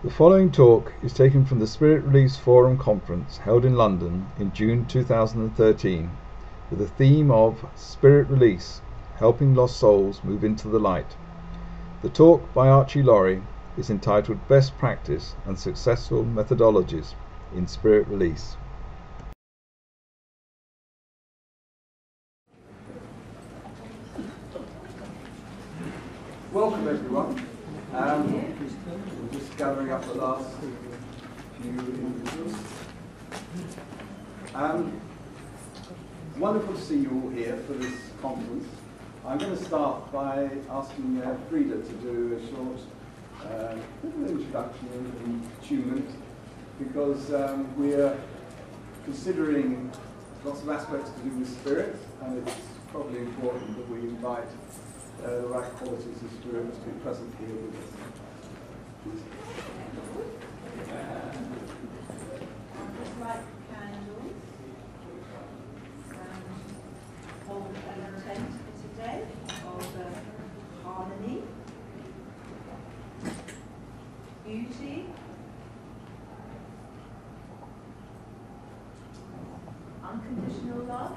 The following talk is taken from the Spirit Release Forum conference held in London in June 2013 with the theme of Spirit Release, Helping Lost Souls Move into the Light. The talk by Archie Lawrie is entitled Best Practice and Successful Methodologies in Spirit Release. Welcome everyone. We're just gathering up the last few individuals. Wonderful to see you all here for this conference. I'm going to start by asking Frida to do a short little introduction and attunement, because we're considering lots of aspects to do with spirit, and it's probably important that we invite the right qualities of spirit to be present here with us. Light candles and hold an intent for today of harmony, beauty, unconditional love.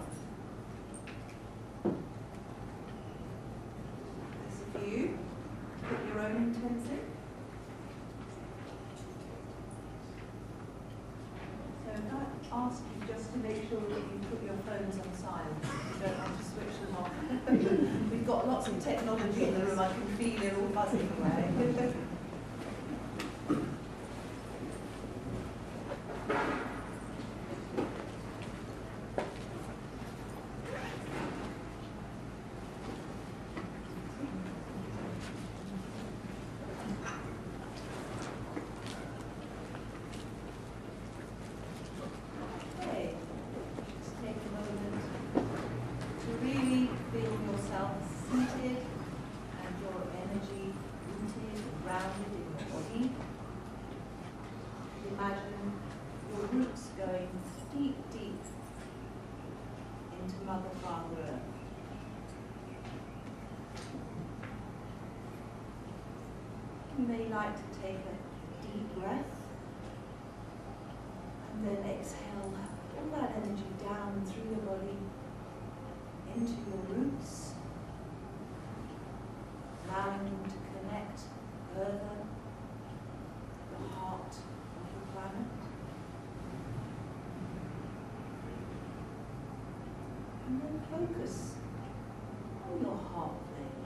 As you put your own intents in. So if I ask you just to make sure that you put your phones on silent, you don't want to switch them off. We've got lots of technology in the room, I can feel it all buzzing away. You may like to take a deep breath and then exhale all that energy down through your body into your roots, allowing them to connect further the heart of the planet. And then focus on your heart plane,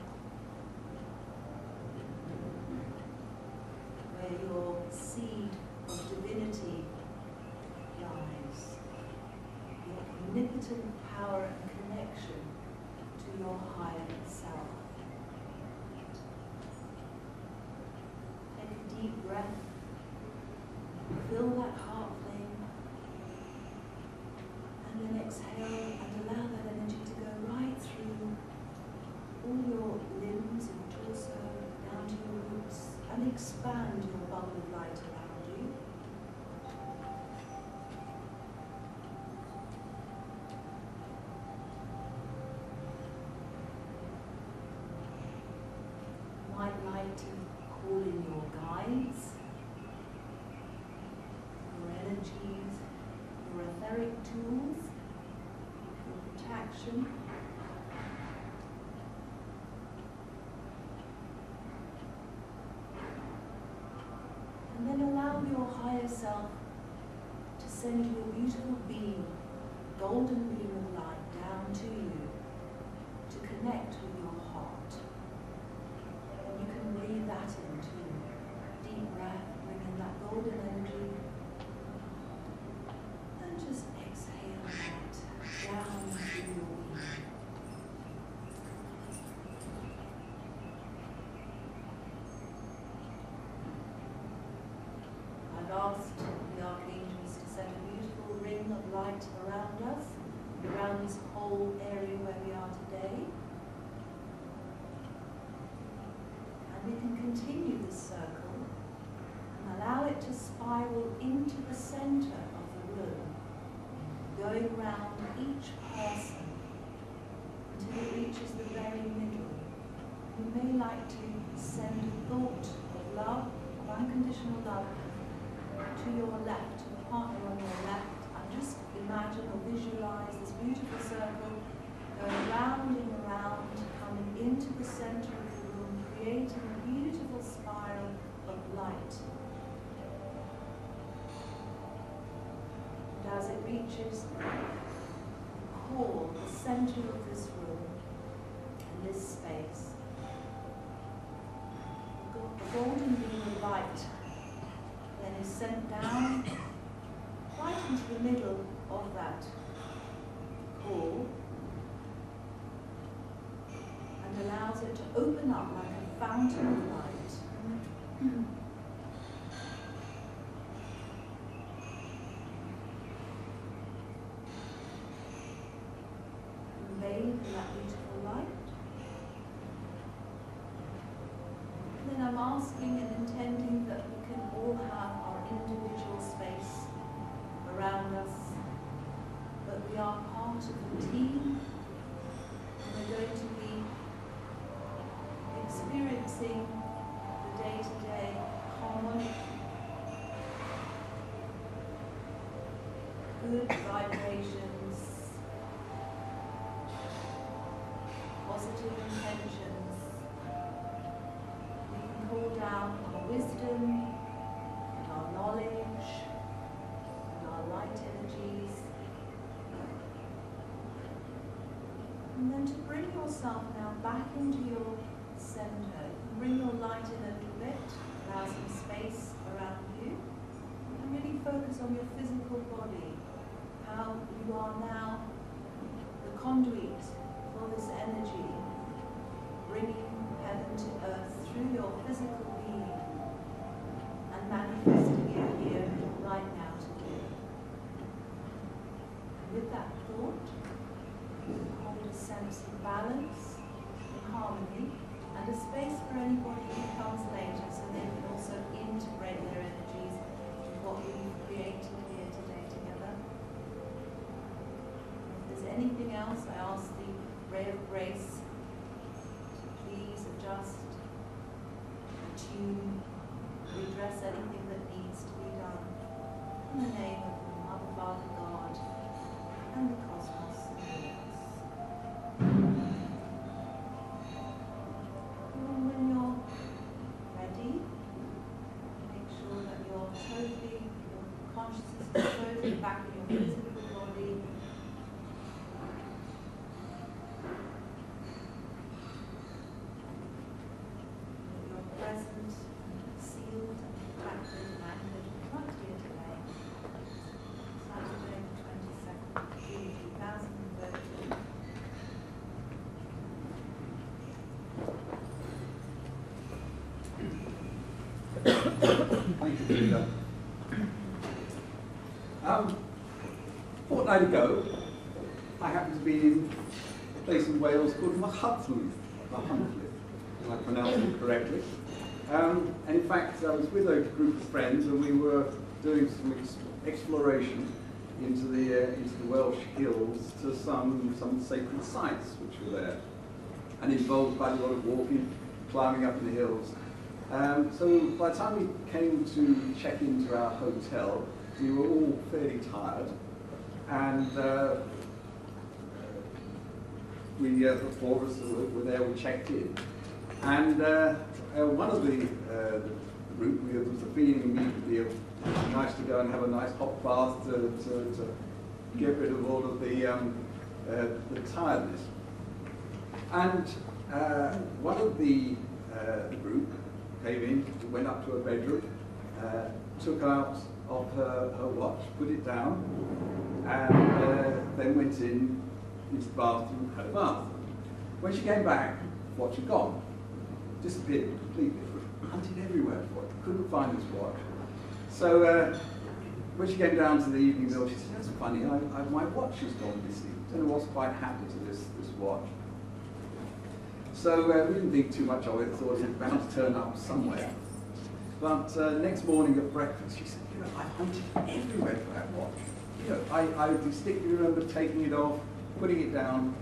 where your seed of divinity lies, your omnipotent power and connection to your higher self. Take a deep breath, fill that heart flame, and then exhale and allow that energy to go right through all your limbs and torso, down to your roots, and expand your bubble of light around you. You might like to call in your guides, your energies, your etheric tools, your protection. And then allow your higher self to send your beautiful beam, golden beam of light down to you to connect with your heart. And you can breathe that in too. Deep breath, bring in that golden energy. And just exhale that down through your being. I've asked the archangels to set a beautiful ring of light around us, around this whole area where we are today. And we can continue this circle and allow it to spiral into the center of the room, going round each person until it reaches the very middle. You may like to send a thought of love, of unconditional love, yourself to your left, to the partner on your left, and just imagine or visualize this beautiful circle going round and around, coming into the center of the room, creating a beautiful spiral of light. And as it reaches the core, the center of this room, and this space, the golden beam of light then is sent down right into the middle of that core and allows it to open up like a fountain of light. And bathe in that beautiful light. And then I'm asking and intending that we can all have our individual space around us, but we are part of the team, and we're going to be experiencing the day-to-day harmonic, good vibrations, positive intentions. We can call down our wisdom, and our knowledge, and our light energies. And then to bring yourself now back into your center. Bring your light in a little bit, allow some space around you, and really focus on your physical body, how you are now the conduit for this energy, bringing heaven to earth through your physical being and manifesting it here right now today. And with that thought, hold a sense of balance and harmony, and a space for anybody who comes later so they can also integrate their energies with what we've created here today together. If there's anything else, I ask the ray of grace to please adjust, attune, redress anything that needs to be done. In the name of the Mother, Father, God, and the cosmos and the universe. And when you're ready, make sure that your consciousness is totally back in your physical body. That you're present, sealed, attracted, and anchored right here today. Saturday, 22nd June 2013. Thank you, Frida. A fortnight ago, I happened to be in a place in Wales called Methodologies, if I pronounced it correctly. And in fact, I was with a group of friends, and we were doing some exploration into the Welsh hills to some sacred sites which were there, and involved quite a lot of walking, climbing up in the hills. So by the time we came to check into our hotel, we were all fairly tired, and the four of us were there, we checked in. And one of the group, there was a feeling immediately of nice to go and have a nice hot bath to get rid of all of the tiredness. And one of the group came in, went up to her bedroom, took out of her watch, put it down, and then went into the bathroom, had a bath. When she came back, watch had gone, disappeared completely. Hunted everywhere for it, couldn't find this watch. So when she came down to the evening meal, she said, "That's funny, my watch has gone missing. Don't know what's quite happened to this watch." So we didn't think too much of it, thought it was bound to turn up somewhere. But next morning at breakfast, she said, "I've hunted everywhere for that watch. I distinctly remember taking it off, putting it down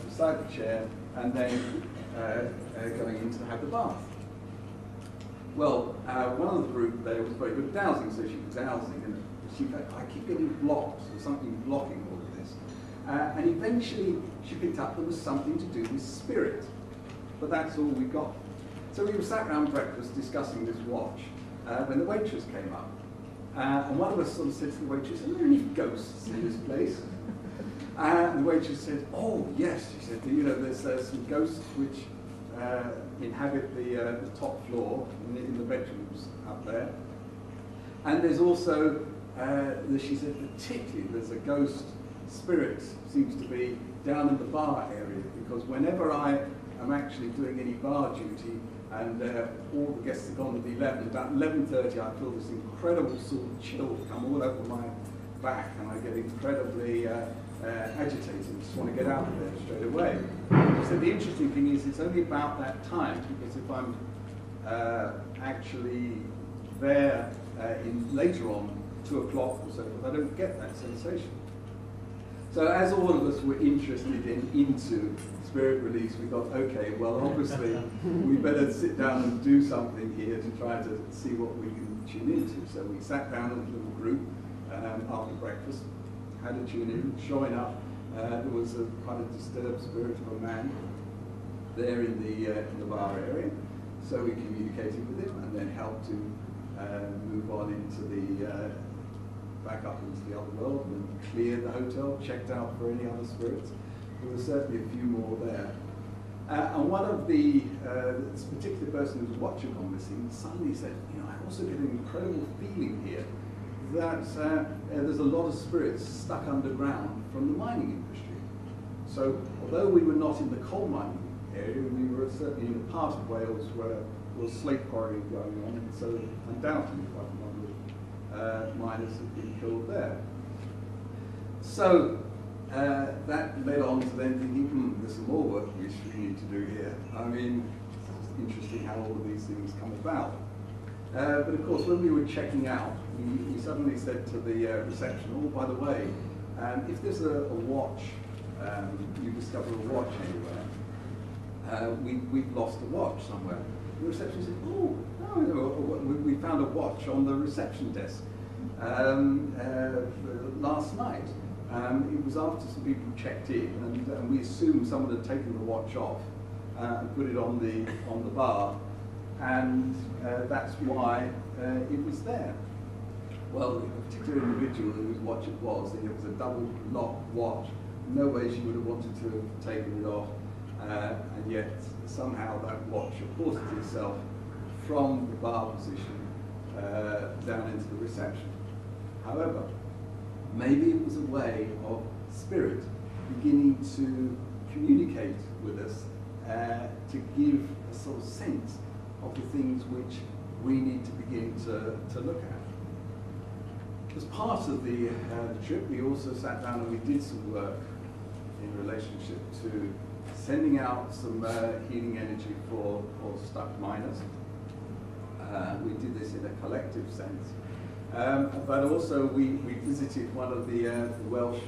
beside the chair, and then going in to have the bath." Well, one of the group there was very good at dowsing, so she was dowsing, and she said, I keep getting blocked, or something blocking all of this. And eventually she picked up there was something to do with spirit. But that's all we got. So we were sat around breakfast discussing this watch when the waitress came up. And one of us sort of said to the waitress, are there any ghosts in this place? And the waitress said, oh yes, she said, you know, there's some ghosts which inhabit the top floor in the bedrooms up there. And there's also, she said, particularly there's a ghost spirit seems to be down in the bar area, because whenever I am actually doing any bar duty and all the guests have gone at 11, about 11:30 I feel this incredible sort of chill come all over my back, and I get incredibly agitated and just want to get out of there straight away. So the interesting thing is it's only about that time, because if I'm actually there later on, 2 o'clock or so, I don't get that sensation. So as all of us were interested into spirit release, we thought, okay, well obviously we better sit down and do something here to try to see what we can tune into. So we sat down in a little group after breakfast, had a tune in. Sure enough, there was a quite a disturbed spirit of a man there in the bar area. So we communicated with him and then helped to move on into the back up into the other world, and cleared the hotel, checked out for any other spirits. There were certainly a few more there. And one of this particular person who was watching on this thing suddenly said, you know, I also get an incredible feeling here that there's a lot of spirits stuck underground from the mining industry. So although we were not in the coal mining area, we were certainly in a part of Wales where there was slate quarrying going on, and so undoubtedly quite a number of miners have been killed there. So that led on to then thinking, there's some more work we need to do here. I mean, it's interesting how all of these things come about. But of course, when we were checking out, we suddenly said to the reception, oh, by the way, if there's a watch, you discover a watch anywhere, we've lost a watch somewhere. The reception said, oh, no, we found a watch on the reception desk last night. It was after some people checked in, and we assumed someone had taken the watch off and put it on the bar, and that's why it was there. Well, a particular individual whose watch it was, and it was a double lock watch. No way she would have wanted to have taken it off, and yet somehow that watch reported itself from the bar position down into the reception. However, maybe it was a way of spirit beginning to communicate with us to give a sort of sense of the things which we need to begin to look at. As part of the trip, we also sat down and we did some work in relationship to sending out some healing energy for stuck miners. We did this in a collective sense. But also we visited one of the Welsh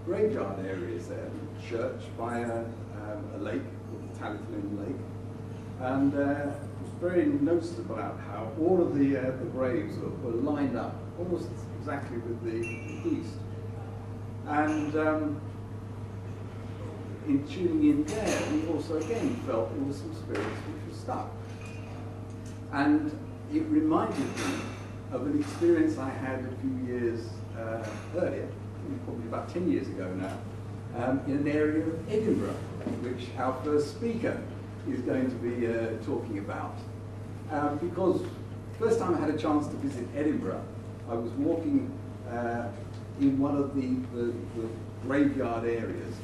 graveyard areas there, a church by a lake called the Talyllyn Lake. And it was very noticeable about how all of the graves were lined up almost exactly with the east. And in tuning in there, we also again felt there were some spirits which were stuck. And it reminded me of an experience I had a few years earlier, probably about 10 years ago now, in an area of Edinburgh, which our first speaker is going to be talking about. Because the first time I had a chance to visit Edinburgh, I was walking in one of the graveyard areas,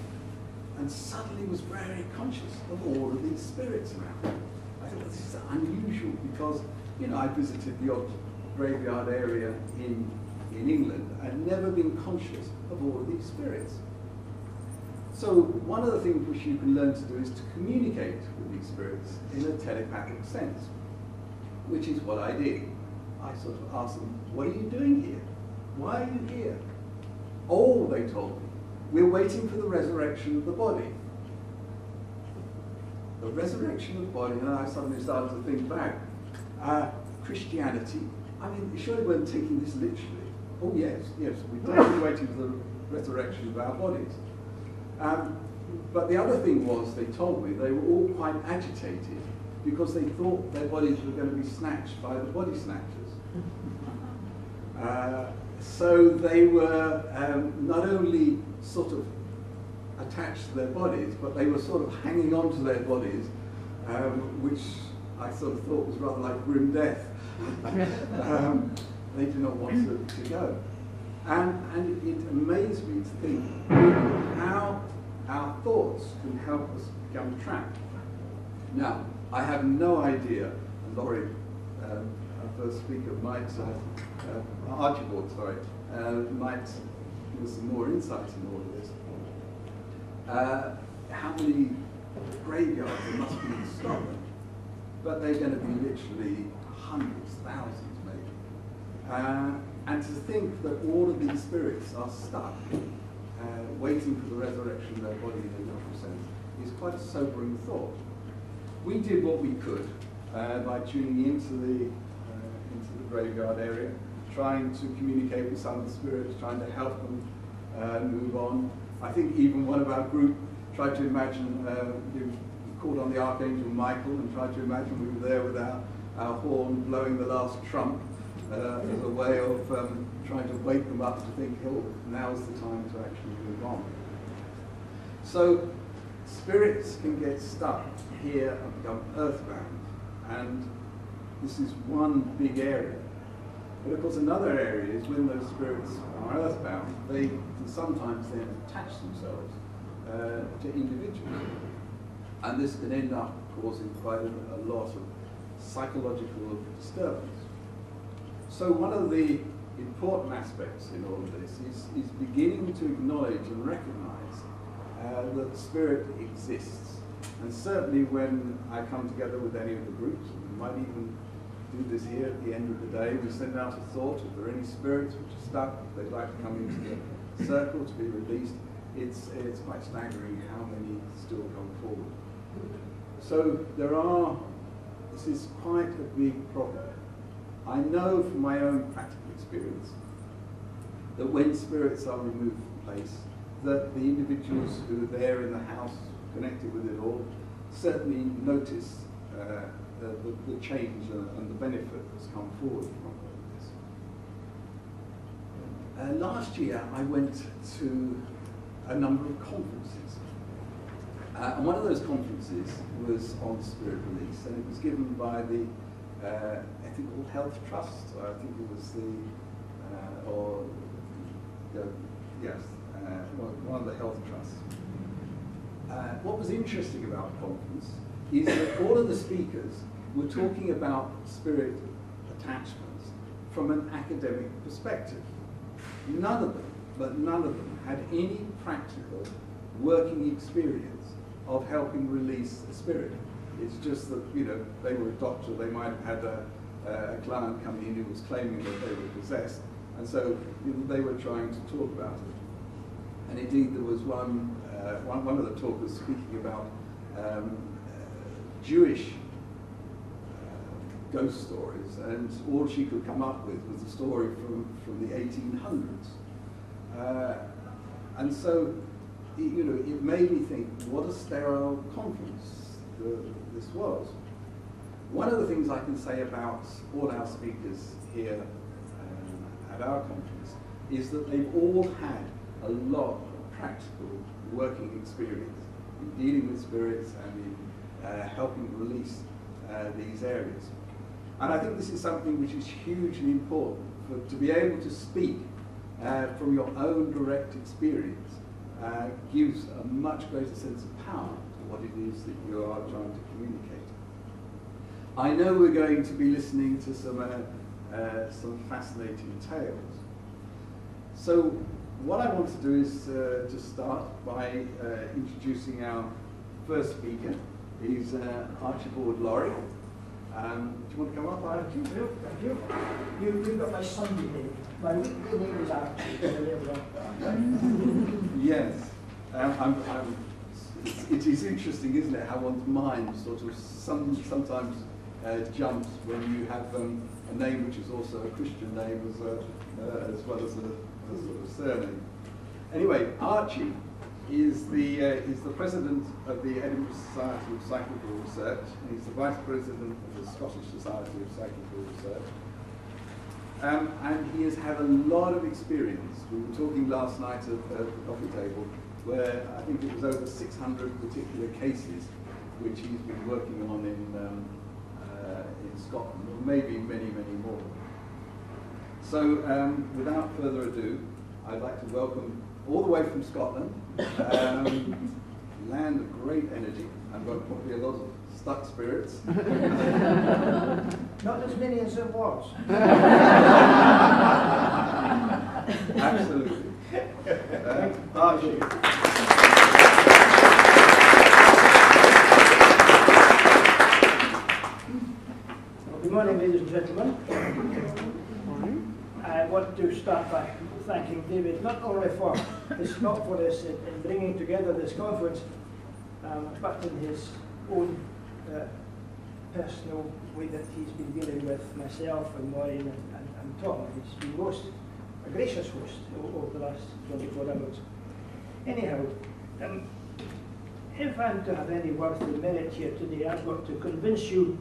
and suddenly was very conscious of all of these spirits around. I thought, this is unusual, because, you know, I visited the odd graveyard area in England and never been conscious of all of these spirits. So one of the things which you can learn to do is to communicate with these spirits in a telepathic sense, which is what I did. I sort of asked them, what are you doing here? Why are you here? Oh, they told me, we're waiting for the resurrection of the body. The resurrection of the body, and I suddenly started to think back. Christianity. I mean, you surely weren't taking this literally. Oh yes, yes, we're definitely waiting for the resurrection of our bodies. But the other thing was, they told me, they were all quite agitated because they thought their bodies were going to be snatched by the body snatchers. So they were not only sort of attached to their bodies, but they were sort of hanging on to their bodies, which I sort of thought was rather like grim death. They did not want to go. And it amazed me to think how our thoughts can help us become trapped. Now, I have no idea, and Lawrie, our first speaker, might, Archie, might give us some more insight in all of this. How many graveyards there must be in Scotland, but they're going to be literally hundreds, thousands maybe. And to think that all of these spirits are stuck, waiting for the resurrection of their body in a literal sense, is quite a sobering thought. We did what we could by tuning into the graveyard area, trying to communicate with some of the spirits, trying to help them move on. I think even one of our group tried to imagine, we called on the Archangel Michael and tried to imagine we were there with our horn blowing the last trump as a way of trying to wake them up to think, oh, now's the time to actually move on. So spirits can get stuck here and become earthbound, and this is one big area. But of course another area is when those spirits are earthbound, they can sometimes then attach themselves to individuals. And this can end up causing quite a lot of psychological disturbance. So one of the important aspects in all of this is beginning to acknowledge and recognize that spirit exists. And certainly when I come together with any of the groups, we might even do this here at the end of the day, we send out a thought, if there are any spirits which are stuck, if they'd like to come into the circle to be released. It's quite staggering how many still come forward. So this is quite a big problem. I know from my own practical experience that when spirits are removed from place, that the individuals who are there in the house connected with it all certainly notice the change and the benefit that's come forward from this. Last year I went to a number of conferences. And one of those conferences was on spirit release, and it was given by the Ethical Health Trust. I think it was one of the health trusts. What was interesting about the conference is that all of the speakers were talking about spirit attachments from an academic perspective. None of them had any practical working experience of helping release a spirit. It's just that, you know, they were a doctor, they might have had a client coming in who was claiming that they were possessed, and so they were trying to talk about it. And indeed there was one of the talkers speaking about Jewish ghost stories, and all she could come up with was a story from the 1800s. And so, you know, it made me think, what a sterile conference this was. One of the things I can say about all our speakers here at our conference is that they've all had a lot of practical working experience in dealing with spirits and in helping release these areas. And I think this is something which is hugely important, to be able to speak from your own direct experience gives a much greater sense of power to what it is that you are trying to communicate. I know we're going to be listening to some fascinating tales. So what I want to do is to start by introducing our first speaker. He's Archibald Lawrie. Do you want to come up, Archie? Thank you. You've got my Sunday name. My weekly name is Archie. Yes. It is interesting, isn't it, how one's mind sort of sometimes jumps when you have a name which is also a Christian name as well as a sort of surname. Anyway, Archie is the president of the Edinburgh Society of Psychical Research. He's the vice president of the Scottish Society of Psychical Research. And he has had a lot of experience. We were talking last night at the coffee table, where I think it was over 600 particular cases which he's been working on in Scotland, or maybe many, many more. So without further ado, I'd like to welcome all the way from Scotland, land of great energy. I've got probably a lot of stuck spirits. Not as many as there was. Absolutely. Archie. Well, good morning, ladies and gentlemen. I want to start by thanking David not only for his thoughtfulness in bringing together this conference, but in his own personal way that he's been dealing with myself and Lawrie and Tom. He's been a gracious host over the last 24 hours. Anyhow, if I'm to have any worth of merit here today, I've got to convince you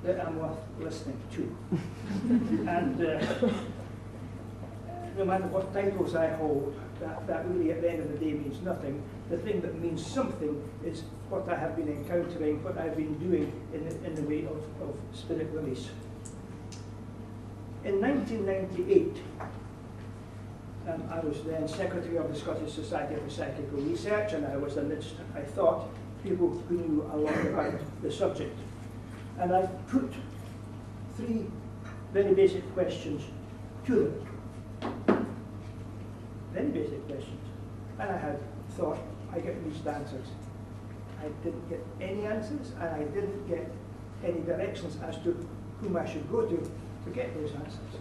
that I'm worth listening to. And no matter what titles I hold, that really at the end of the day means nothing. The thing that means something is what I have been encountering, what I've been doing in the way of spirit release. In 1998, I was then Secretary of the Scottish Society for Psychical Research, and I was amidst, I thought, people who knew a lot about the subject. And I put 3 very basic questions to them. Very basic questions. And I had thought I get these answers. I didn't get any answers, and I didn't get any directions as to whom I should go to get those answers.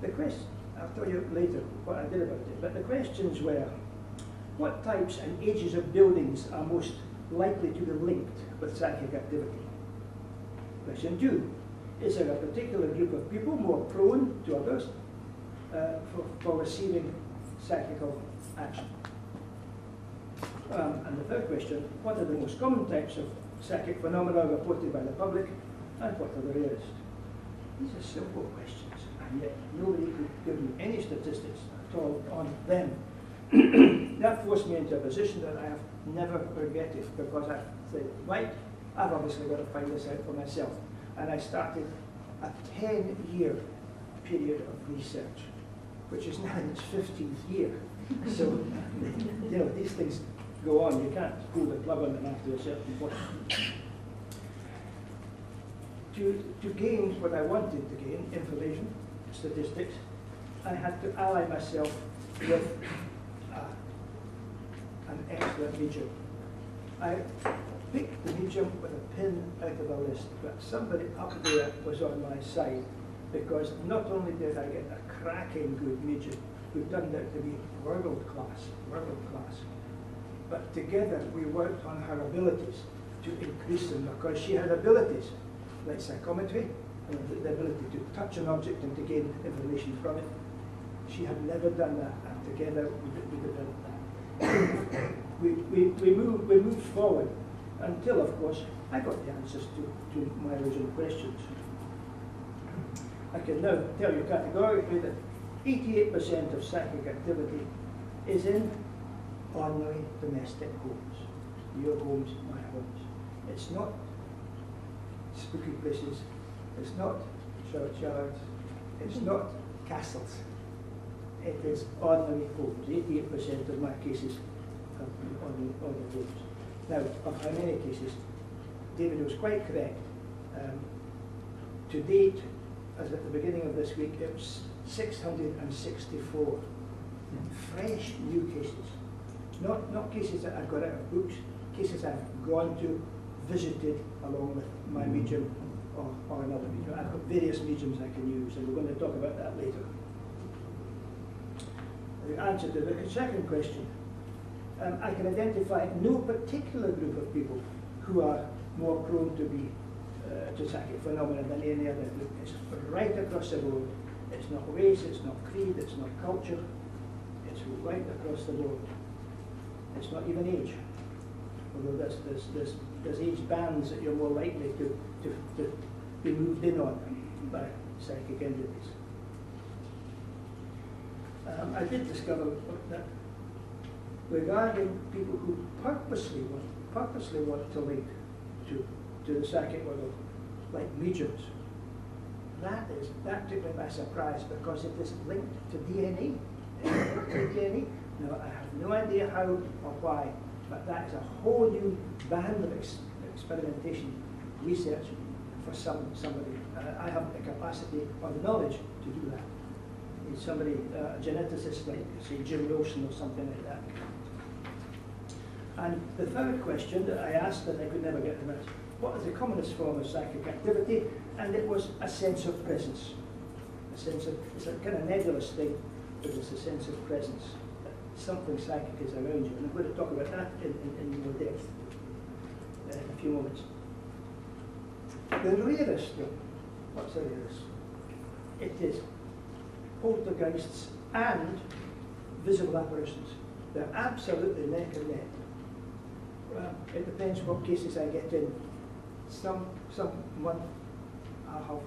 The question, I'll tell you later what I did about it, but the questions were, what types and ages of buildings are most likely to be linked with psychic activity? Question 2, is there a particular group of people more prone to others for receiving psychical action? And the third question, what are the most common types of psychic phenomena reported by the public, and what are the rarest? These are simple questions, and yet nobody could give me any statistics at all on them. That forced me into a position that I have never regretted, because I said, right, I've obviously got to find this out for myself. And I started a 10-year period of research, which is now in its 15th year. So, you know, these things go on. You can't pull the plug on them after a certain point. To gain what I wanted to gain, information, statistics, I had to ally myself with an expert medium. I picked the medium with a pin out of a list, but somebody up there was on my side, because not only did I get a cracking good medium who turned out to be world class, but together we worked on her abilities to increase them, because she had abilities like psychometry, and the ability to touch an object and to gain information from it. She had never done that, and together we developed that. we moved forward until, of course, I got the answers to my original questions. I can now tell you categorically that 88% of psychic activity is in ordinary domestic homes. Your homes, my homes. It's not spooky places, it's not churchyards, it's not castles. It is ordinary homes. 88% of my cases have been ordinary homes. Now, of how many cases, David was quite correct. To date, as at the beginning of this week, it was 664 fresh new cases. Not cases that I got out of books, cases I've gone to, visited along with my medium or another medium. I've got various mediums I can use, and we're going to talk about that later. The answer to the second question, I can identify no particular group of people who are more prone to be to psychic phenomena than any other. It's right across the board. It's not race, it's not creed, it's not culture. It's right across the board. It's not even age. Although there's age bands that you're more likely to be moved in on by psychic entities. I did discover that regarding people who purposely want to link to the psychic world, like mediums, that took me by surprise because it is linked to DNA. DNA. Now, I have no idea how or why, but that is a whole new band of experimentation, research for somebody. I haven't the capacity or the knowledge to do that. It's somebody, a geneticist like, say, Jim Wilson or something like that. And the third question that I asked that I could never get to answer, what is the commonest form of psychic activity? And it was a sense of presence. A sense of, it's a kind of nebulous thing, but it's a sense of presence. Something psychic is around you. And I'm going to talk about that in more depth in a few moments. The rarest one, what's the rarest? It is poltergeists and visible apparitions. They're absolutely neck and neck. Well, it depends what cases I get in. Some month I'll have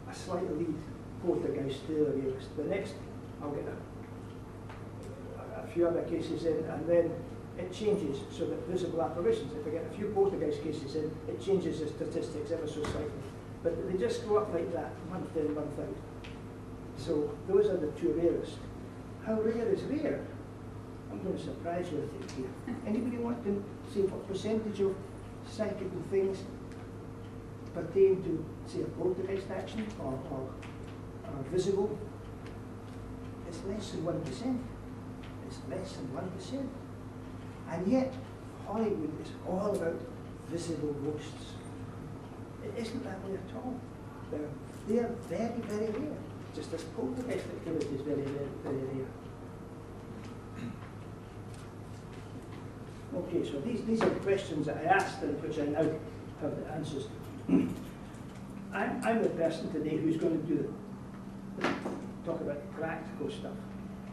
a slight lead poltergeist, the rarest. The next I'll get a few other cases in, and then it changes so that visible apparitions, if I get a few poltergeist cases in, it changes the statistics ever so slightly. But they just go up like that, month in, month out. So those are the two rarest. How rare is rare? I'm going to surprise you, I think, here. Anybody want to see what percentage of psychical things pertain to, say, a poltergeist action or visible? It's less than 1%. It's less than 1%. And yet, Hollywood is all about visible ghosts. It isn't that way at all. They're very, very rare. Just as poltergeist activity is very, very, very rare. Okay, so these are the questions that I asked and which I now have the answers to. I'm the person today who's going to talk about the practical stuff.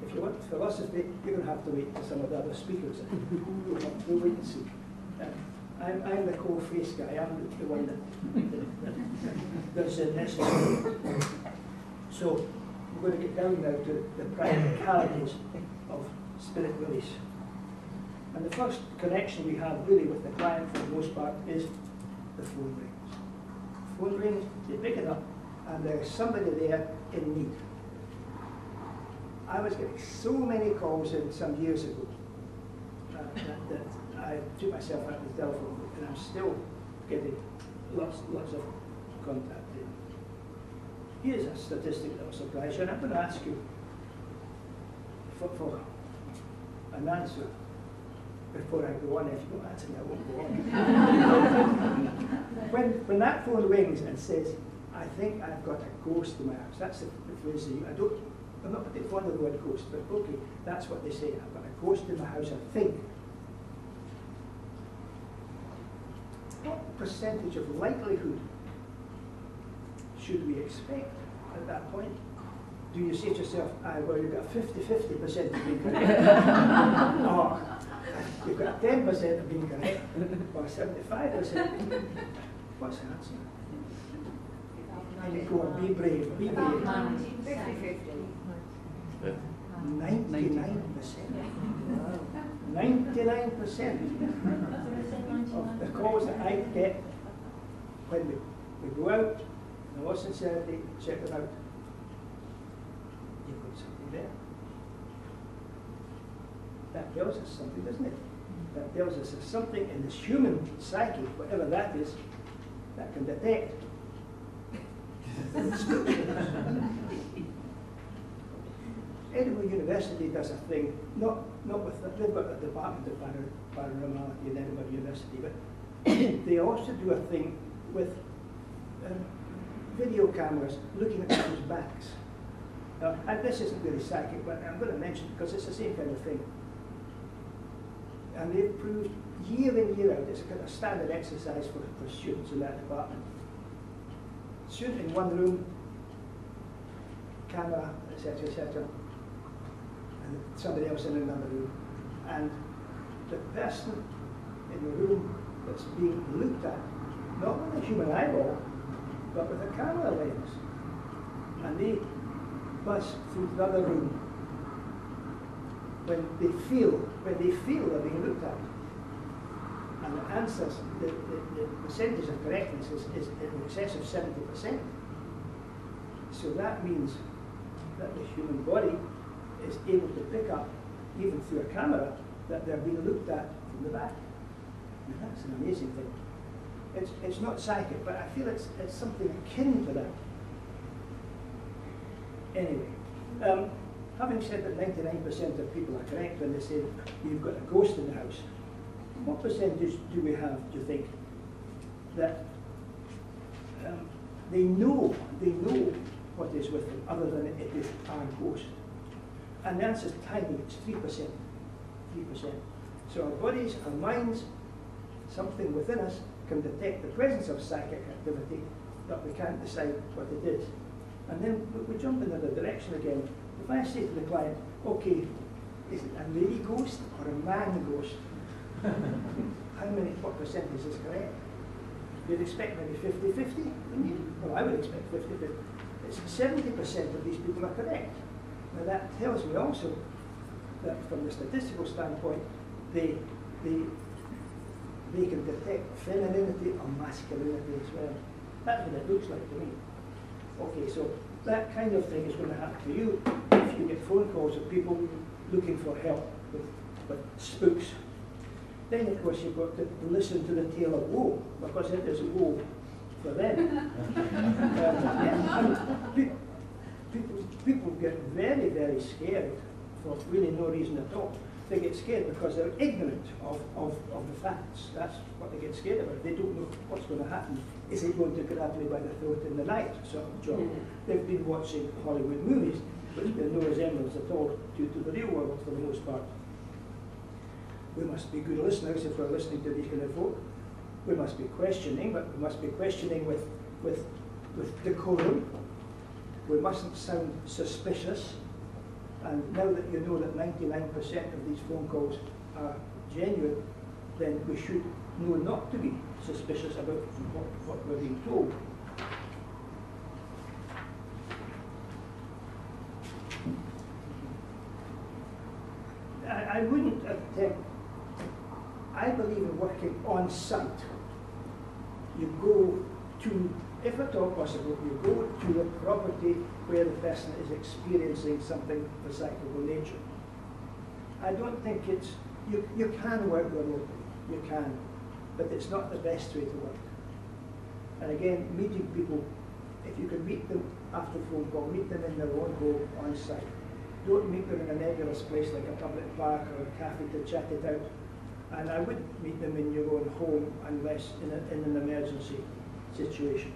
If you want philosophy, you're going to have to wait for some of the other speakers. We'll wait and see. I'm the cold-face guy. I'm the one that does it necessary. So we're going to get down now to the practicalities of spirit release. And the first connection we have really with the client for the most part is the phone rings. Phone rings, they pick it up, and there's somebody there in need. I was getting so many calls in some years ago that I took myself out of the telephone book, and I'm still getting lots of contact in. Here's a statistic that will surprise you, and I'm going to ask you for an answer before I go on. If you don't answer me, I won't go on. when that phone rings and says, I think I've got a ghost in my house, that's the phrase they use. I'm not particularly fond of the word ghost, but okay, that's what they say. I've got a ghost in my house, I think. What percentage of likelihood should we expect at that point? Do you say to yourself, well, you've got 50-50% of being correct, or you've got 10% of being correct, or 75%? What's the answer? And you go on, be brave, be brave. 50-50. 99%. 99% of the calls that I get when we go out, in all sincerity, check them out. You've got something there. That tells us something, doesn't it? That tells us there's something in this human psyche, whatever that is, that can detect. Edinburgh University does a thing, not with they've got a department of paranormality in Edinburgh University, but they also do a thing with video cameras looking at people's backs. And this isn't really psychic, but I'm going to mention it because it's the same kind of thing. And they've proved year in, year out, it's a kind of standard exercise for students in that department. student in one room, camera, etc., and somebody else in another room, and the person in the room that's being looked at, not with a human eyeball, but with a camera lens, and they buzz through the other room when they feel they're being looked at. And the answers, the percentage of correctness is in excess of 70%. So that means that the human body is able to pick up, even through a camera, that they're being looked at from the back. And that's an amazing thing. It's not psychic, but I feel it's something akin to that. Anyway, having said that 99% of people are correct when they say you've got a ghost in the house, what percentage do we have, do you think, that they know what is with them, other than it is our ghost? And the answer is tiny, it's 3%. 3%. So our bodies, our minds, something within us can detect the presence of psychic activity, but we can't decide what it is. And then we jump in the other direction again. If I say to the client, okay, is it a lady ghost or a man ghost? What percentage is correct? You'd expect maybe 50-50, wouldn't you? Well, I would expect 50-50. It's 70% of these people are correct. Now that tells me also that from the statistical standpoint, they can detect femininity or masculinity as well. That's what it looks like to me. Okay, so that kind of thing is going to happen to you if you get phone calls of people looking for help with spooks. Then, of course, you've got to listen to the tale of woe, because it is woe for them. People get very, very scared for really no reason at all. They get scared because they're ignorant of the facts. That's what they get scared about. They don't know what's going to happen. Is he going to grab me by the throat in the night, sort of job? They've been watching Hollywood movies, which bear no resemblance at all to the real world for the most part. We must be good listeners if we're listening to these kind of folk. We must be questioning, but we must be questioning with decorum. We mustn't sound suspicious. And now that you know that 99% of these phone calls are genuine, then we should know not to be suspicious about what we're being told. I wouldn't attempt. I believe in working on site. You go to, if at all possible, you go to the property where the person is experiencing something of a psychical nature. I don't think it's, you can work remotely, you can, but it's not the best way to work. And again, meeting people, if you can meet them after phone call, meet them in their own home on site. Don't meet them in a nebulous place like a public park or a cafe to chat it out. And I wouldn't meet them in your own home unless in an emergency situation.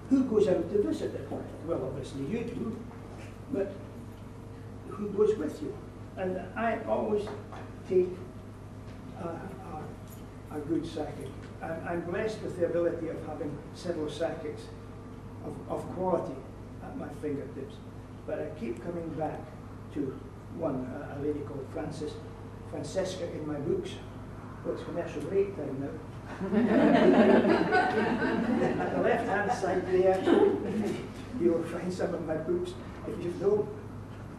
Who goes out to visit them? Well, obviously you do, but who goes with you? And I always take a good psychic. I'm blessed with the ability of having several psychics of quality at my fingertips. But I keep coming back to one, a lady called Francesca in my books. Well, it's commercial break time now. At the left-hand side there, you will find some of my books. If you've no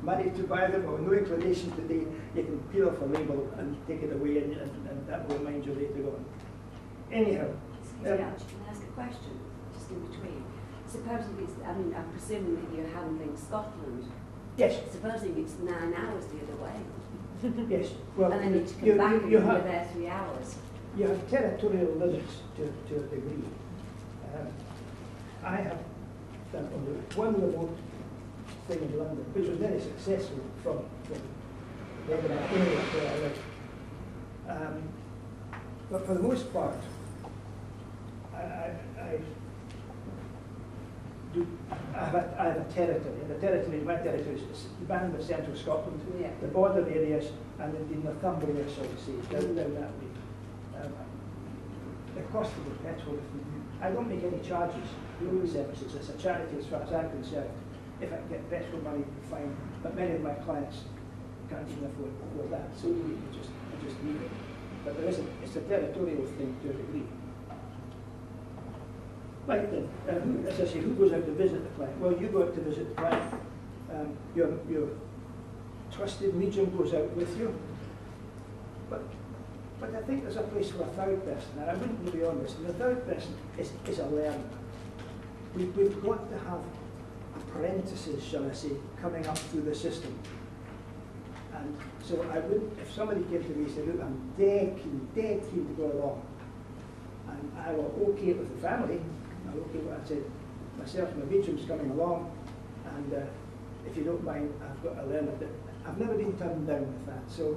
money to buy them or no inclination today, you can peel off a label and take it away, and that will remind you later on. Anyhow. Excuse me, Archie, can I ask a question, just in between? Supposing it's, I mean, I'm presuming that you're handling Scotland. Yes. Supposing it's 9 hours the other way. Yes. Well, and then you come back and you're there 3 hours. You have territorial limits to a degree. I have done one remote thing in London, which was very successful from the area where I live. But for the most part, I have a territory, and the territory, my territory is the band of central Scotland, yeah. The border areas, and indeed Northumbria, so to say, down that way. The cost of the petrol, if you I don't make any charges for those services. It's a charity as far as I'm concerned. If I can get better money, fine. But many of my clients can't even afford that. So I just leave it. But there isn't. It's a territorial thing to a degree. Right then, as I say, who goes out to visit the client? Well, you go out to visit the client. Your trusted medium goes out with you. But I think there's a place for a third person, and I wouldn't go beyond this. And the third person is a learner. We've got to have apprentices, shall I say, coming up through the system. And so I wouldn't, if somebody came to me and said, look, I'm dead keen to go along, and I will okay it with the family, I'll okay what I said, myself and my medium's coming along, and if you don't mind, I've got a learner that I've never been turned down with that. So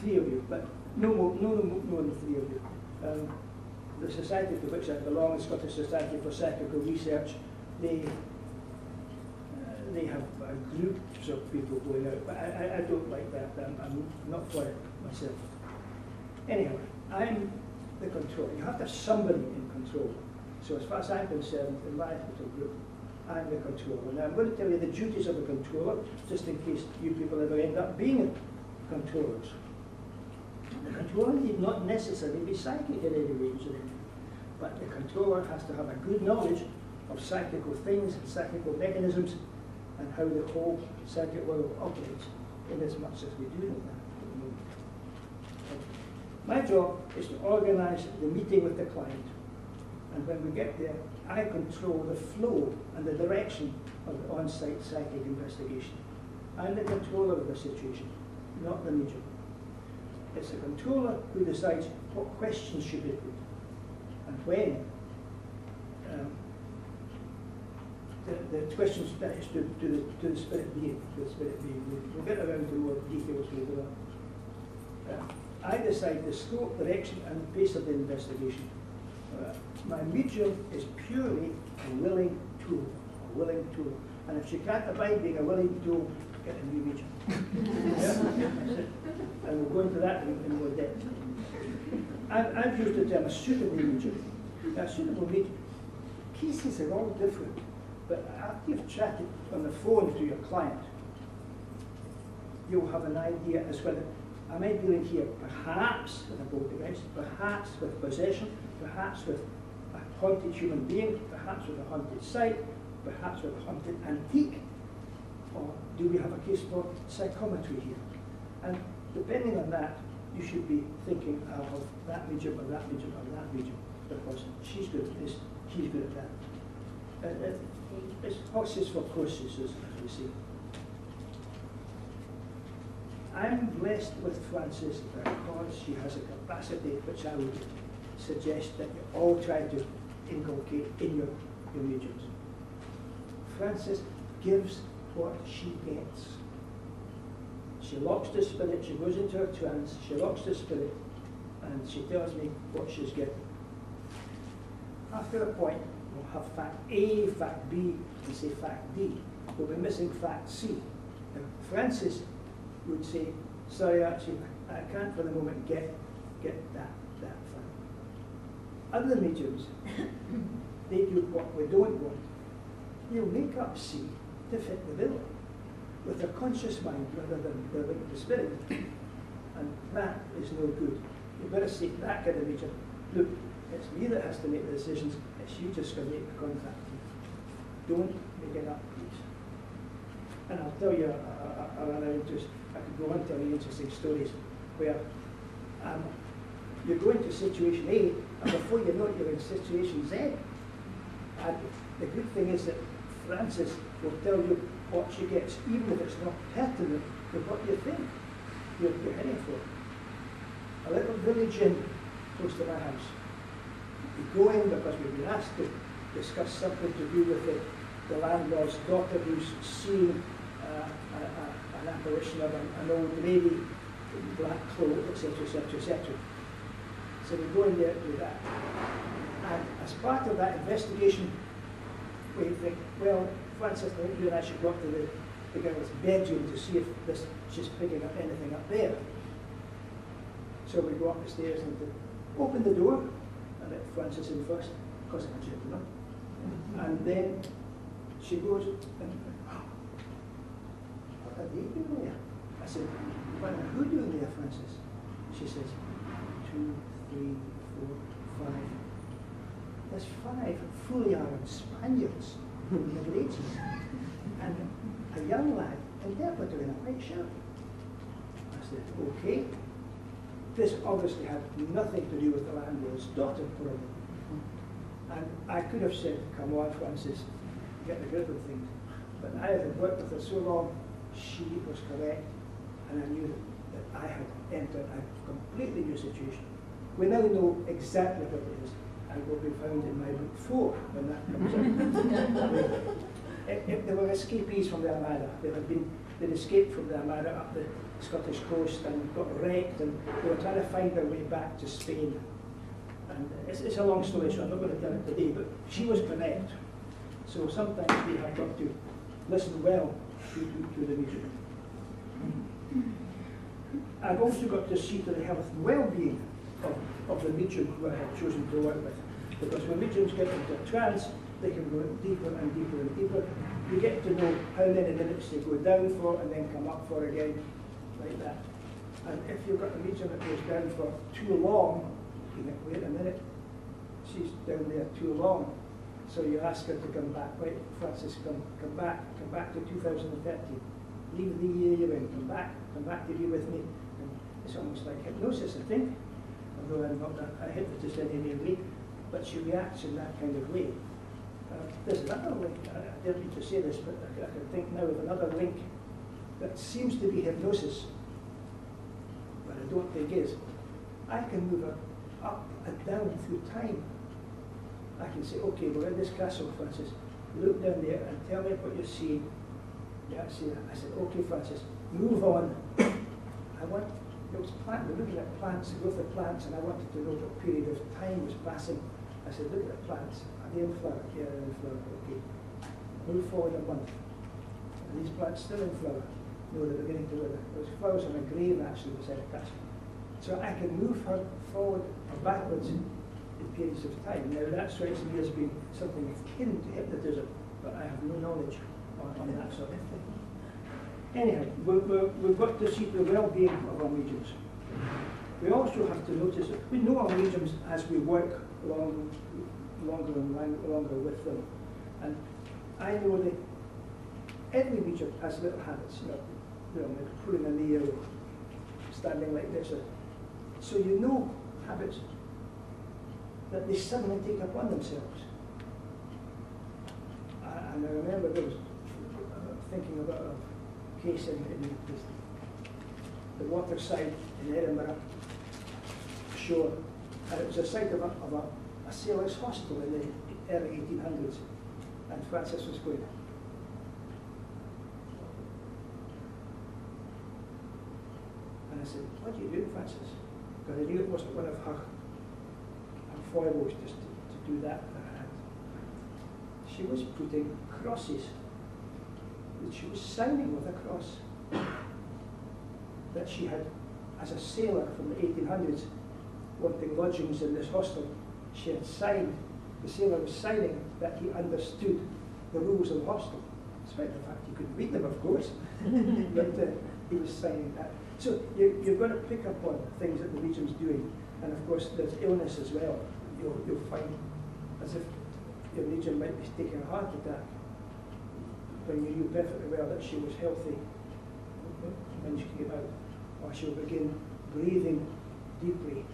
3 of you, but no more than 3 of you. The society to which I belong, the Scottish Society for Psychical Research, they have groups of people going out, but I don't like that. I'm not for it myself. Anyhow, I'm the controller. You have to have somebody in control. So as far as I'm concerned, in my little group, I'm the controller. Now I'm going to tell you the duties of the controller, just in case you people ever end up being controllers. The controller need not necessarily be psychic in any way, but the controller has to have a good knowledge of psychical things and psychical mechanisms and how the whole psychic world operates, in as much as we do know that at the moment. My job is to organise the meeting with the client, and when we get there, I control the flow and the direction of the on-site psychic investigation. I'm the controller of the situation, not the medium. It's the controller who decides what questions should be put and when. The questions that is to the spirit being. We'll get around to more details later on. I decide the scope, direction, and the pace of the investigation. My medium is purely a willing tool, And if she can't abide being a willing tool, get a new medium. And we'll go into that in more depth. I've used the term a suitable medium. Now, a suitable medium, cases are all different, but after you've chatted on the phone to your client, you'll have an idea as whether, am I dealing here perhaps with a poltergeist, perhaps with possession, perhaps with a haunted human being, perhaps with a haunted site, perhaps with a haunted antique, or do we have a case for psychometry here? And depending on that, you should be thinking of that medium or that medium or that medium, because she's good at this, he's good at that. It's horses for courses, as we say. I'm blessed with Frances because she has a capacity which I would suggest that you all try to inculcate in your mediums. Frances gives what she gets. She locks the spirit, she goes into her trance, she locks the spirit, and she tells me what she's getting. After a point, we'll have fact A, fact B, and say fact D. We'll be missing fact C. Now, Frances would say, sorry Archie, I can't for the moment get that fact. Other mediums, they do what we don't want. They'll make up C to fit the bill with their conscious mind rather than their link to spirit. And that is no good. You better say that kind of medium, look, it's me that has to make the decisions, it's you just going to make the contact. Don't make it up, please. And I'll tell you I could go on telling interesting stories where you're going to situation A, and before you know it, you're in situation Z. And the good thing is that Frances will tell you what she gets, even if it's not pertinent to what you think you're heading for. A little village inn close to my house. We go in because we've been asked to discuss something to do with the landlord's daughter who's seeing an apparition of an old lady in black clothes, etc., etc., etc. So we go in there to do that. And as part of that investigation, we think, well, Frances, I think you and I should go up to the girl's bedroom to see if she's picking up anything up there. So we go up the stairs and open the door and let Frances in first. because I'm a gentleman. And then she goes, and what are they doing there? I said, what are who doing there, Francis? She says, 2, 3, 4, 5. There's 5 fully armed Spaniards in the Middle Ages, and a young lad, interpreter in a white shirt. I said, okay. This obviously had nothing to do with the landlord's daughter, probably. And I could have said, come on, Francis, get the grip of things. But I had worked with her so long, she was correct, and I knew that I had entered a completely new situation. We now know exactly what it is, and will be found in my book 4 when that comes out. There were escapees from the Armada. They'd escaped from the Armada up the Scottish coast and got wrecked, and they were trying to find their way back to Spain. And it's a long story, so I'm not going to tell it today, but she was correct. So sometimes we have got to listen well to the music. I've also got to see to the health and well-being of the medium who I have chosen to work with. Because when mediums get into a trance, they can go deeper and deeper and deeper. You get to know how many minutes they go down for and then come up for again, like that. And if you've got a medium that goes down for too long, you think, wait a minute, she's down there too long. So you ask her to come back. Wait, Francis, come back to 2013. Leave the year you're in, come back to be with me. And it's almost like hypnosis, I think, although I'm not a hypnotist in any way, but she reacts in that kind of way. There's another link, I didn't mean to say this, but I can think now of another link that seems to be hypnosis, but I don't think is. I can move her up and down through time. I can say, okay, we're in this castle, Francis. Look down there and tell me what you're seeing. Yeah, I said, okay, Francis, move on. It was plant, we're looking at plants, the growth of plants, and I wanted to know what period of time was passing. I said, look at the plants. Are they in flower? Yeah, they're in flower. Okay. Move forward a month. Are these plants still in flower? No, they're beginning to wither. There's flowers on a grave actually beside a castle. So I can move her forward or backwards in periods of time. Now that strikes me as being something akin to hypnotism, but I have no knowledge on that sort of thing. Anyhow, we've got to see the well-being of our mediums. We also have to notice that we know our mediums as we work longer with them. And I know that every medium has little habits, like pulling a nail, standing like this. So you know habits that they suddenly take upon themselves. And I remember there was thinking about a case in the waterside in Edinburgh shore, and it was a site of a sailors' hostel in the early 1800s, and Francis was going. And I said, what do you do, Francis? Because I knew it wasn't one of her foibles just to do that with her hand. She was putting crosses, that she was signing with a cross, that she had, as a sailor from the 1800s, wanting lodgings in this hostel, she had signed, the sailor was signing that he understood the rules of the hostel, despite the fact he couldn't read them, of course, but he was signing that. So you've got to pick up on things that the medium's doing, and of course there's illness as well. You'll find as if your medium might be taking a heart attack when you knew perfectly well that she was healthy when she came out, or she'll begin breathing deeply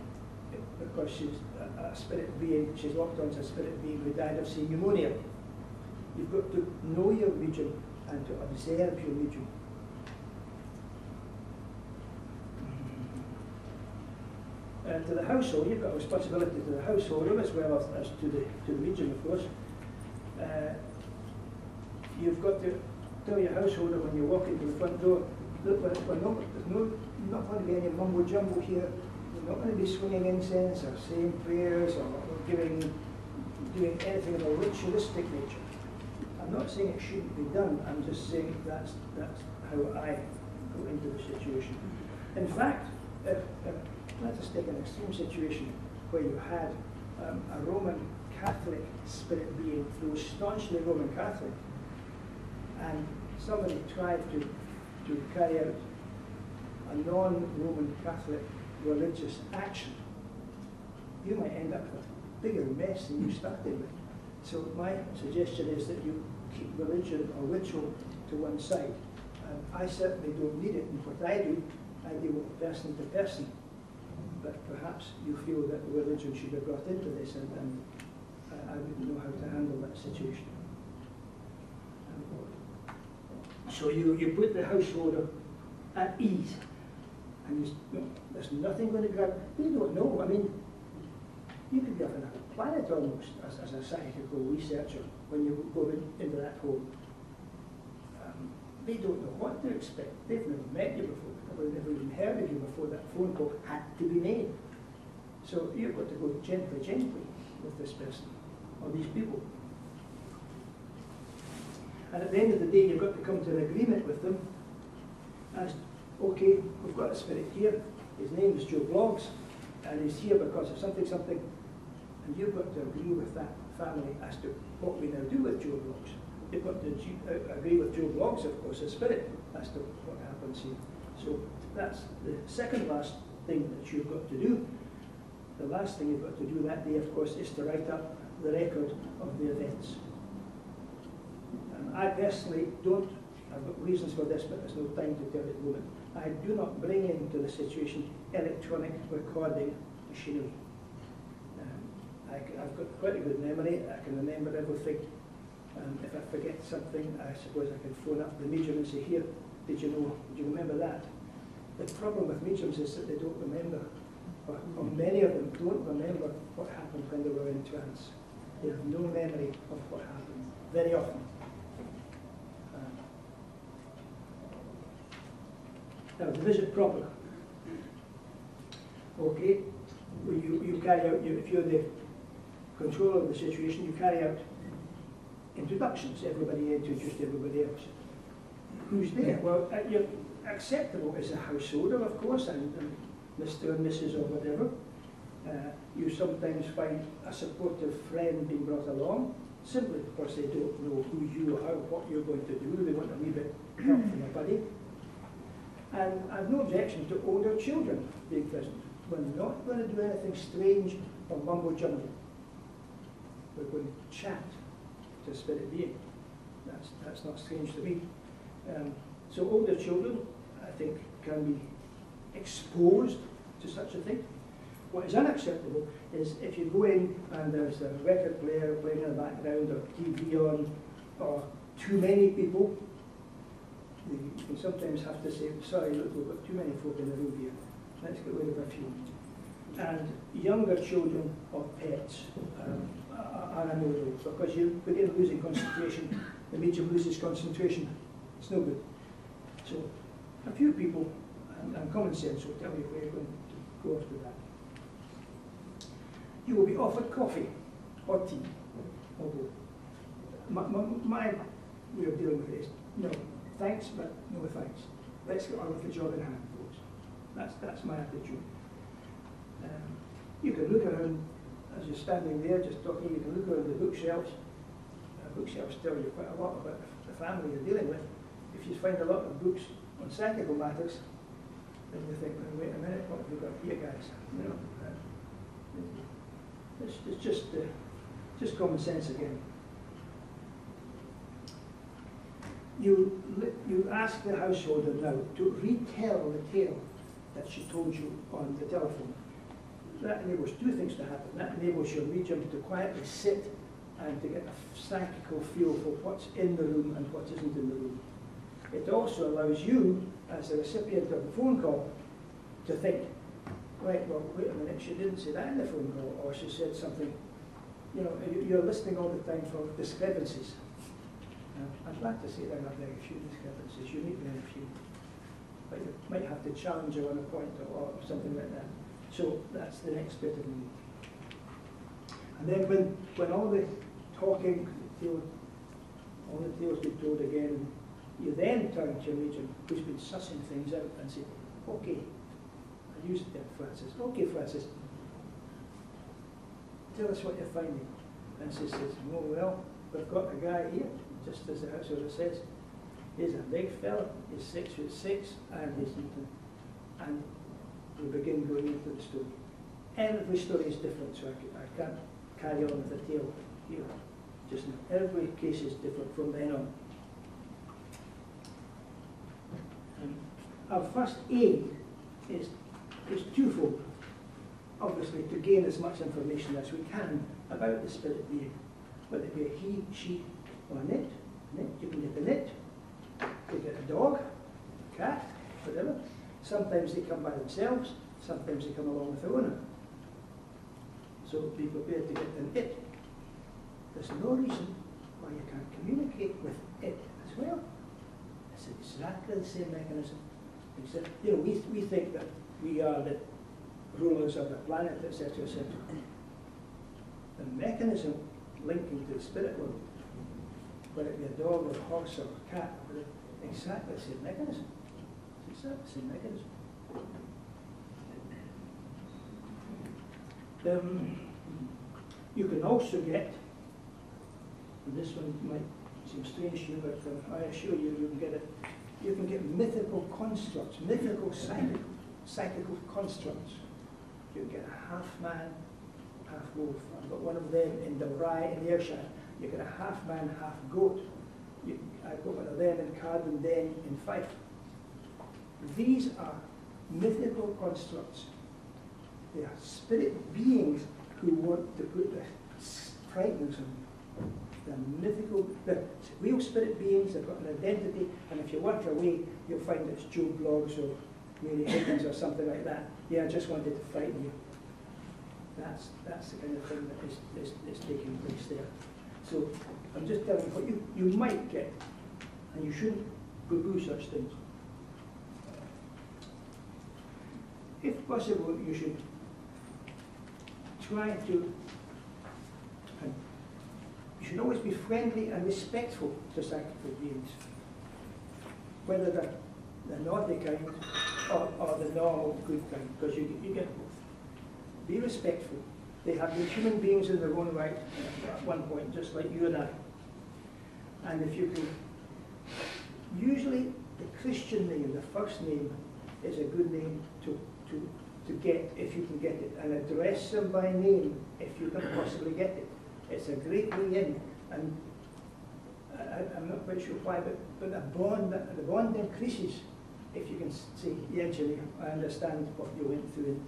because she's a spirit being, she's locked onto a spirit being who died of sea pneumonia. You've got to know your medium and to observe your medium. And to the household, you've got a responsibility to the householder as well as to the medium, of course. You've got to tell your householder when you walk into the front door, look, there's not going to be any mumbo jumbo here. You're not going to be swinging incense or saying prayers or doing anything of a ritualistic nature. I'm not saying it shouldn't be done. I'm just saying that's how I go into the situation. In fact, let us take an extreme situation where you had a Roman Catholic spirit being, who was staunchly Roman Catholic, and somebody tried to carry out a non-Roman Catholic religious action, you might end up with a bigger mess than you started with. So my suggestion is that you keep religion or ritual to one side. I certainly don't need it in what I do with person to person. But perhaps you feel that religion should be brought into this, and I wouldn't know how to handle that situation. So you put the householder at ease, and there's nothing going to grab. You don't know. I mean, you could be up in a planet almost as a psychical researcher when you go into that hole. They don't know what to expect. They've never met you before. They've never even heard of you before that phone call had to be made. So you've got to go gently with this person or these people. And at the end of the day, you've got to come to an agreement with them as, okay, we've got a spirit here. His name is Joe Bloggs, and he's here because of something, and you've got to agree with that family as to what we now do with Joe Bloggs. You've got to agree with Joe Bloggs, of course, as spirit, as to what happens here. So that's the second last thing that you've got to do. The last thing you've got to do that day, of course, is to write up the record of the events. I personally don't, I've got reasons for this, but there's no time to tell at the moment. I do not bring into the situation electronic recording machinery. I've got quite a good memory. I can remember everything. If I forget something, I suppose I can phone up the medium and say, here, do you remember that? The problem with mediums is that they don't remember, or many of them don't remember what happened when they were in trance. They have no memory of what happened, very often. Now, the visit proper. Okay, you carry out, if you're the controller of the situation, you carry out introductions. Everybody introduced everybody else. Who's there? Well, you're acceptable as a householder, of course, and Mr. and Mrs. or whatever. You sometimes find a supportive friend being brought along, simply because they don't know who you are, what you're going to do. They want a wee bit of help from a buddy. And I've no objection to older children being present. We're not going to do anything strange or mumbo-jumbo. We're going to chat to spirit being. That's not strange to me. So older children, I think, can be exposed to such a thing. What is unacceptable is if you go in and there's a record player playing in the background or TV on, or too many people, you can sometimes have to say, sorry, look, we've got too many folk in the room here. Let's get rid of a few. And younger children or pets are a no-no, because you begin losing concentration. The medium loses concentration. It's no good. So a few people, and common sense will tell you where you're going to go after that. You will be offered coffee or tea or both. My way of dealing with it is, no, thanks, but no thanks. Let's get on with the job in hand, folks. That's my attitude. You can look around as you're standing there just talking. You can look around the bookshelves. Bookshelves tell you quite a lot about the family you're dealing with. If you find a lot of books on psychical matters, then you think, well, wait a minute, what have we got here, guys? You know, it's just common sense again. You ask the householder now to retell the tale that she told you on the telephone. That enables two things to happen. That enables your medium to quietly sit and to get a psychical feel for what's in the room and what isn't in the room. It also allows you, as the recipient of the phone call, to think, right, well, wait a minute, she didn't say that in the phone call, or she said something. You know, you're listening all the time for discrepancies. I'd like to say there are very few discrepancies. You need very few. But you might have to challenge her on a point or something like that. So that's the next bit of the meeting. And then when all the talking, all the tales be told again, you then turn to your medium who's been sussing things out and say, okay, I used it there, Francis. Okay, Francis, tell us what you're finding. And she says, oh, well, we've got a guy here, just as the house order says. He's a big fella, he's 6'6", and he's eating. And we begin going into the story. Every story is different, so I can't carry on with the tale here. Just now. Every case is different from then on. Our first aim is twofold. Obviously, to gain as much information as we can about the spirit being, whether it be a he, she, or a nit. You can get a nit, you get a dog, a cat, whatever. Sometimes they come by themselves, sometimes they come along with the owner. So be prepared to get an it. There's no reason why you can't communicate with it as well. It's exactly the same mechanism. Except, you know, we think that we are the rulers of the planet, etc., etc. The mechanism linking to the spirit world, whether it be a dog or a horse or a cat, exactly the same mechanism. It's exactly the same mechanism. You can also get, and this one might seem strange to you, but I assure you, you can get it. You can get mythical constructs, mythical psychical constructs. You can get a half man, half wolf. I've got one of them in Lawrie in Ayrshire. You get a half man, half goat. I've got one of them in Carden Den in Fife. These are mythical constructs. They are spirit beings who want to put the frighteners on you. They're mythical, they're real spirit beings. They've got an identity, and if you work your way, you'll find it's Joe Bloggs or Mary Higgins or something like that. Yeah, I just wanted to frighten you. That's the kind of thing that is taking place there. So I'm just telling you what you might get, and you shouldn't poo-poo such things. If possible, you should try to, you should always be friendly and respectful to psychical beings, whether they're the naughty kind or the normal good kind, because you get both. Be respectful. They have been human beings in their own right at one point, just like you and I. And if you can, usually the Christian name, the first name, is a good name to get, if you can get it, and address them by name if you can possibly get it. It's a great way in, and I'm not quite sure why, but the bond increases if you can say, yeah, Jimmy, I understand what you went through.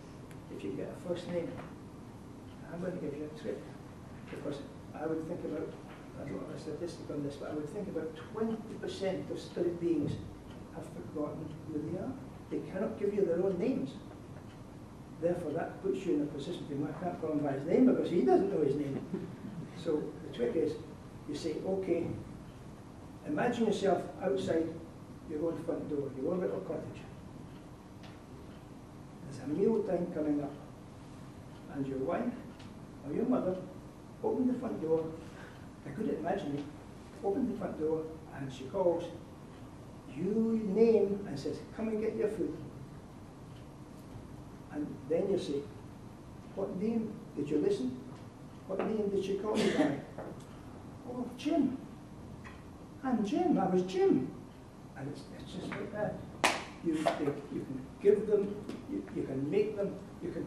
If you get a first name, I'm going to give you a trick, because I would think about, I don't have a statistic on this, but I would think about 20% of spirit beings have forgotten who they are. They cannot give you their own names. Therefore, that puts you in a position to, I can't call him by his name because he doesn't know his name. So the trick is, you say, okay, imagine yourself outside your own front door, your own little cottage. There's a meal time coming up, and your wife or your mother opened the front door. I couldn't imagine it. Opened the front door, and she calls you name and says, come and get your food. And then you say, what name did you listen? What name did she call you by? Oh, Jim. I'm Jim. I was Jim. And it's just like that. You can give them, you can make them, you can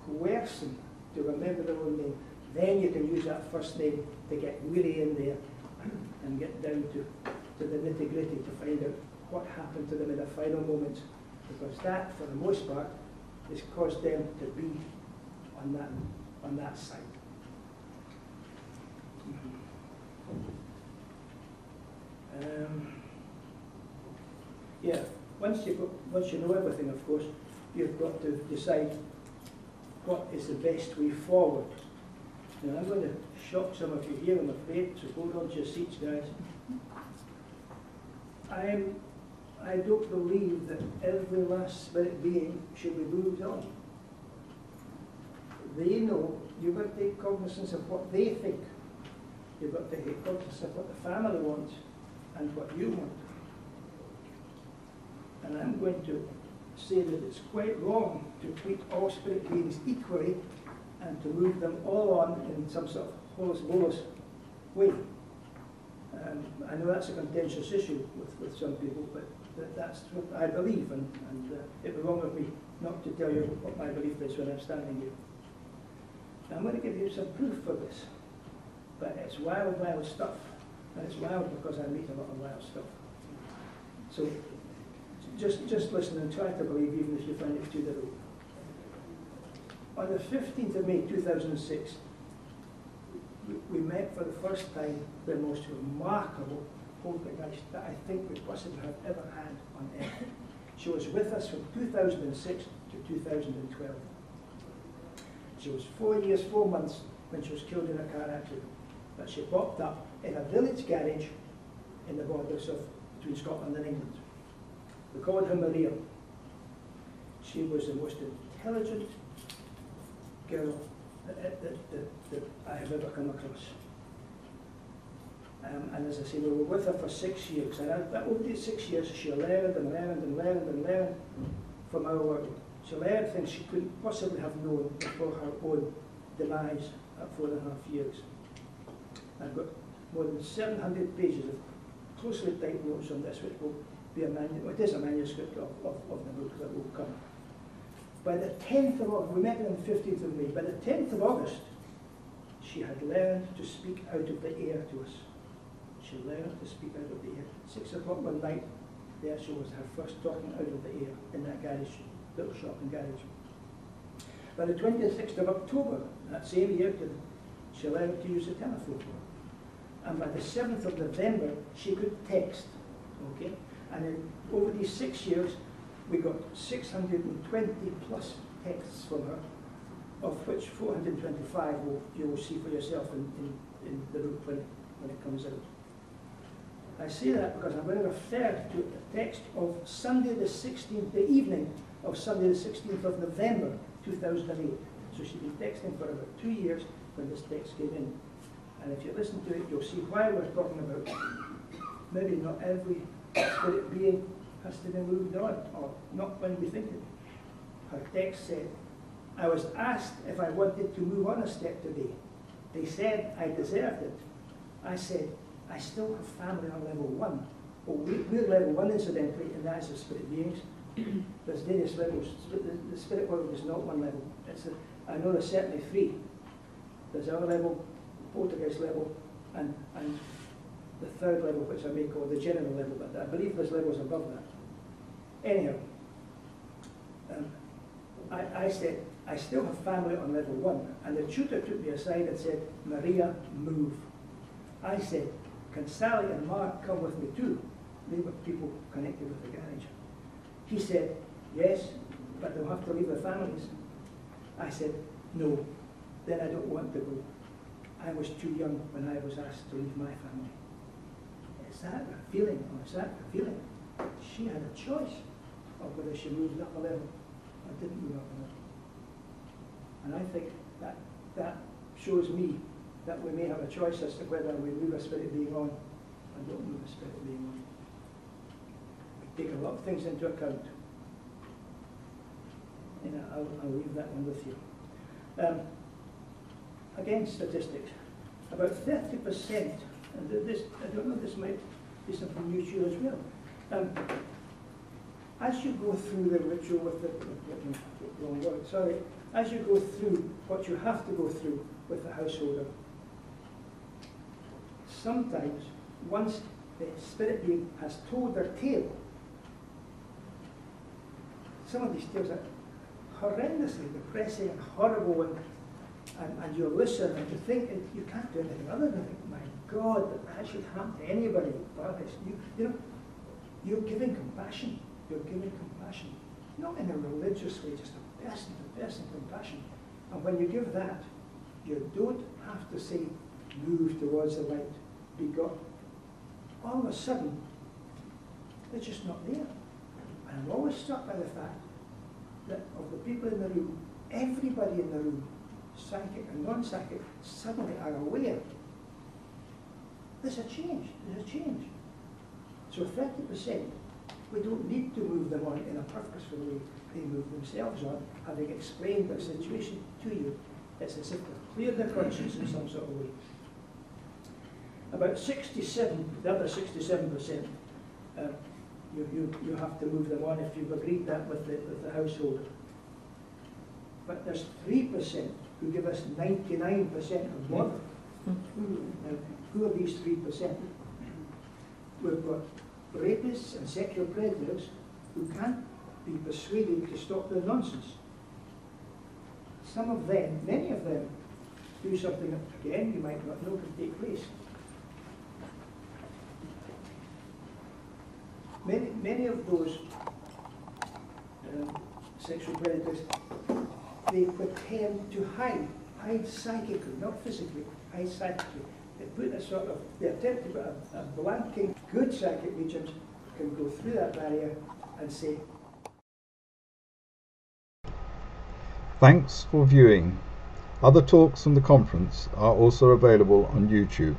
coerce them to remember their own name. Then you can use that first name to get really in there and get down to the nitty-gritty to find out what happened to them in the final moments. Because that, for the most part, has caused them to be on that side. Yeah, once you know everything, of course, you've got to decide what is the best way forward. Now, I'm going to shock some of you here, I'm afraid, so hold on to your seats, guys. I don't believe that every last spirit being should be moved on. They know you've got to take cognizance of what they think. You've got to take cognizance of what the family wants and what you want. And I'm going to say that it's quite wrong to treat all spirit beings equally and to move them all on in some sort of holus bolus way. I know that's a contentious issue with some people, but that's what I believe, and it would be wrong of me not to tell you what my belief is when I'm standing here. I'm going to give you some proof for this, but it's wild, wild stuff, and it's wild because I meet a lot of wild stuff. So just listen and try to believe, even if you find it too difficult. On the 15th of May 2006, we met for the first time the most remarkable poltergeist that I think we possibly have ever had on earth. She was with us from 2006 to 2012. She was 4 years, 4 months when she was killed in a car accident. But she popped up in a village garage in the borders of between Scotland and England. We called her Maria. She was the most intelligent girl that I have ever come across. And as I say, we were with her for 6 years. And over these 6 years, she learned and learned and learned and learned from our world. She learned things she couldn't possibly have known before her own demise at 4.5 years. I've got more than 700 pages of closely typed notes on this, which will be a manuscript. It is a manuscript of the book that will come. By the 10th of August, we met on the 15th of May. By the 10th of August, she had learned to speak out of the air to us. She learned to speak out of the air. 6 o'clock one night, there she was, her first talking out of the air in that garage, little shop and garage. By the 26th of October, that same year, she learned to use the telephone. And by the 7th of November, she could text. Okay? And then over these 6 years, we got 620 plus texts from her, of which 425 you will see for yourself in the book when it comes out. I say that because I'm going to refer to the text of Sunday the 16th, the evening of Sunday the 16th of November 2008. So she's been texting for about 2 years when this text came in. And if you listen to it, you'll see why we're talking about maybe not every spirit being has to be moved on, or not when we think it. Her text said, I was asked if I wanted to move on a step today. They said I deserved it. I said, I still have family on level 1. Well, we're level 1 incidentally, and that is the spirit beings. There's various levels. The spirit world is not one level. I know there's certainly 3. There's our level, poltergeist level, and the 3rd level, which I may call the general level, but I believe there's levels above that. Anyhow, I said, I still have family on level 1, and the tutor took me aside and said, Maria, move. I said, can Sally and Mark come with me too? They were people connected with the garage. He said, yes, but they'll have to leave their families. I said, no, then I don't want to go. I was too young when I was asked to leave my family. Is that a feeling, or is that a feeling? She had a choice of whether she moved up a level or didn't move up a level. And I think that shows me that we may have a choice as to whether we move a spirit being on or don't move a spirit being on. We take a lot of things into account. And I'll leave that one with you. Again, statistics. About 30%, and this, I don't know, this might be something new to you as well. As you go through the ritual with as you go through what you have to go through with the householder, sometimes once the spirit being has told their tale, some of these tales are horrendously depressing and horrible, and you listen and you think you can't do anything other than think, my God, that should happen to anybody. You're giving compassion. You're giving compassion, not in a religious way, just a person-to-person compassion. And when you give that, you don't have to say, move towards the light, be God. All of a sudden, they're just not there. And I'm always struck by the fact that of the people in the room, everybody in the room, psychic and non-psychic, suddenly are aware. There's a change. So 30%, we don't need to move them on in a purposeful way. They move themselves on, having explained their situation to you. It's as if they're clear their conscience in some sort of way. About 67, the other 67%, you have to move them on if you've agreed that with the householder. But there's 3% who give us 99% of bother. Now, who are these 3%? We've got rapists and sexual predators who can't be persuaded to stop their nonsense. Some of them, many of them, do something that, again, you might not know could take place. Many of those sexual predators, they pretend to hide psychically, not physically, hide psychically. They put a sort of, they attempt to put a blanking. Good psychic mediums can go through that barrier and say, Thanks for viewing. Other talks from the conference are also available on YouTube.